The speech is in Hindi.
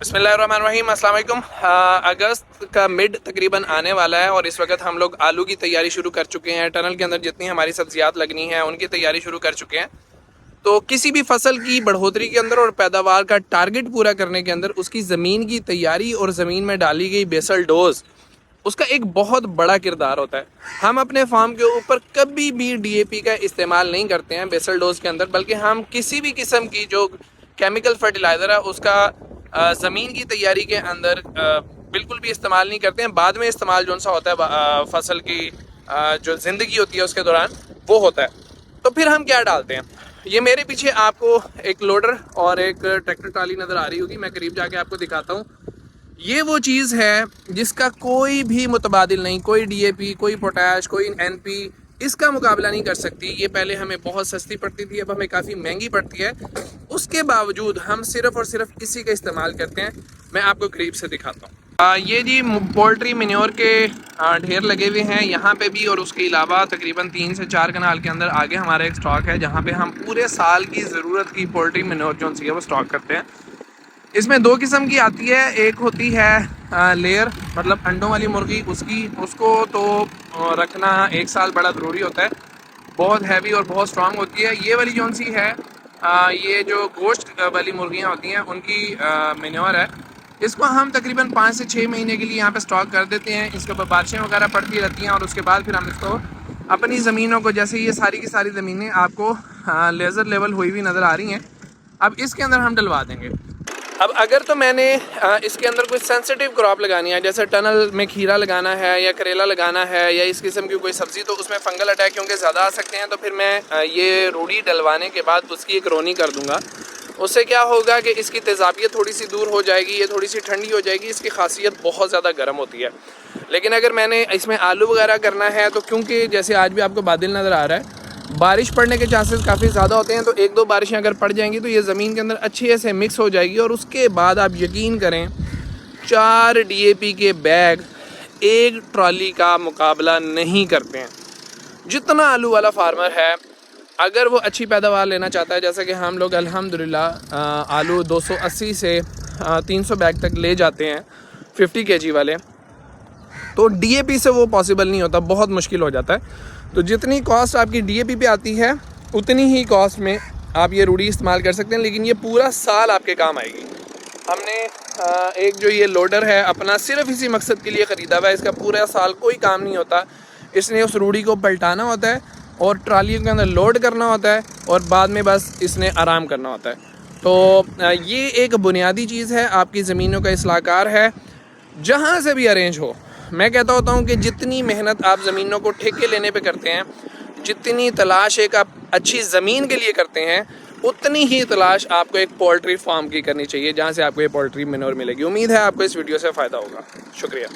बिस्मिल्लाहिर्रहमानिर्रहीम, अस्सलाम वालेकुम। अगस्त का मिड तकरीबन आने वाला है और इस वक्त हम लोग आलू की तैयारी शुरू कर चुके हैं। टनल के अंदर जितनी हमारी सब्जियात लगनी है उनकी तैयारी शुरू कर चुके हैं। तो किसी भी फसल की बढ़ोतरी के अंदर और पैदावार का टारगेट पूरा करने के अंदर उसकी ज़मीन की तैयारी और ज़मीन में डाली गई बेसल डोज उसका एक बहुत बड़ा किरदार होता है। हम अपने फार्म के ऊपर कभी भी डीएपी का इस्तेमाल नहीं करते हैं बेसल डोज के अंदर, बल्कि हम किसी भी किस्म की जो केमिकल फर्टिलाइज़र है उसका ज़मीन की तैयारी के अंदर बिल्कुल भी इस्तेमाल नहीं करते हैं। बाद में इस्तेमाल जो सा होता है फसल की जो ज़िंदगी होती है उसके दौरान वो होता है। तो फिर हम क्या डालते हैं, ये मेरे पीछे आपको एक लोडर और एक ट्रैक्टर ट्राली नज़र आ रही होगी। मैं करीब जाके आपको दिखाता हूँ। ये वो चीज़ है जिसका कोई भी मुतबादिल नहीं, कोई डीएपी, कोई पोटैश, कोई एनपी इसका मुकाबला नहीं कर सकती। ये पहले हमें बहुत सस्ती पड़ती थी, अब हमें काफ़ी महंगी पड़ती है। उसके बावजूद हम सिर्फ़ और सिर्फ इसी का इस्तेमाल करते हैं। मैं आपको करीब से दिखाता हूँ। ये जी पोल्ट्री मेन्योर के ढेर लगे हुए हैं यहाँ पे भी, और उसके अलावा तकरीबन 3 से 4 कनाल के अंदर आगे हमारा एक स्टॉक है जहाँ पे हम पूरे साल की ज़रूरत की पोल्ट्री मेन्योर जो सी है वो स्टॉक करते हैं। इसमें दो किस्म की आती है। एक होती है लेयर, मतलब अंडों वाली मुर्गी, उसको तो रखना 1 साल बड़ा ज़रूरी होता है, बहुत हैवी और बहुत स्ट्रांग होती है। ये वाली जौन सी है ये जो गोश्त वाली मुर्गियाँ होती हैं उनकी मेन्योर है। इसको हम तकरीबन 5 से 6 महीने के लिए यहाँ पे स्टॉक कर देते हैं। इसके ऊपर बारिशें वगैरह पड़ती रहती हैं और उसके बाद फिर हम इसको अपनी ज़मीनों को, जैसे ये सारी की सारी ज़मीनें आपको लेज़र लेवल हुई हुई नज़र आ रही हैं, अब इसके अंदर हम डलवा देंगे। अब अगर तो मैंने इसके अंदर कोई सेंसिटिव क्रॉप लगानी है, जैसे टनल में खीरा लगाना है या करेला लगाना है या इस किस्म की कोई सब्ज़ी, तो उसमें फंगल अटैक क्योंकि ज़्यादा आ सकते हैं, तो फिर मैं ये रूढ़ी डलवाने के बाद उसकी एक रोनी कर दूँगा। उससे क्या होगा कि इसकी तेज़ाबियत थोड़ी सी दूर हो जाएगी, ये थोड़ी सी ठंडी हो जाएगी। इसकी खासियत बहुत ज़्यादा गर्म होती है। लेकिन अगर मैंने इसमें आलू वगैरह करना है तो क्योंकि जैसे आज भी आपको बादल नज़र आ रहा है, बारिश पड़ने के चांसेस काफ़ी ज़्यादा होते हैं, तो 1-2 बारिशें अगर पड़ जाएंगी तो ये ज़मीन के अंदर अच्छे से मिक्स हो जाएगी और उसके बाद आप यकीन करें 4 डीएपी के बैग एक ट्रॉली का मुकाबला नहीं करते हैं। जितना आलू वाला फार्मर है, अगर वो अच्छी पैदावार लेना चाहता है, जैसा कि हम लोग अल्हम्दुलिल्लाह आलू 280 से 300 बैग तक ले जाते हैं 50 केजी वाले, तो डीएपी से वो पॉसिबल नहीं होता, बहुत मुश्किल हो जाता है। तो जितनी कॉस्ट आपकी डीएपी पे आती है उतनी ही कॉस्ट में आप ये रूढ़ी इस्तेमाल कर सकते हैं, लेकिन ये पूरा साल आपके काम आएगी। हमने एक जो ये लोडर है अपना सिर्फ इसी मकसद के लिए ख़रीदा हुआ है। इसका पूरा साल कोई काम नहीं होता। इसने उस रूढ़ी को पलटाना होता है और ट्रालियों के अंदर लोड करना होता है और बाद में बस इसने आराम करना होता है। तो ये एक बुनियादी चीज़ है, आपकी ज़मीनों का इस्लाहकार है। जहाँ से भी अरेंज हो, मैं कहता होता हूँ कि जितनी मेहनत आप ज़मीनों को ठेके लेने पे करते हैं, जितनी तलाश एक आप अच्छी ज़मीन के लिए करते हैं, उतनी ही तलाश आपको एक पोल्ट्री फार्म की करनी चाहिए जहाँ से आपको ये पोल्ट्री मेन्योर मिलेगी। उम्मीद है आपको इस वीडियो से फ़ायदा होगा। शुक्रिया।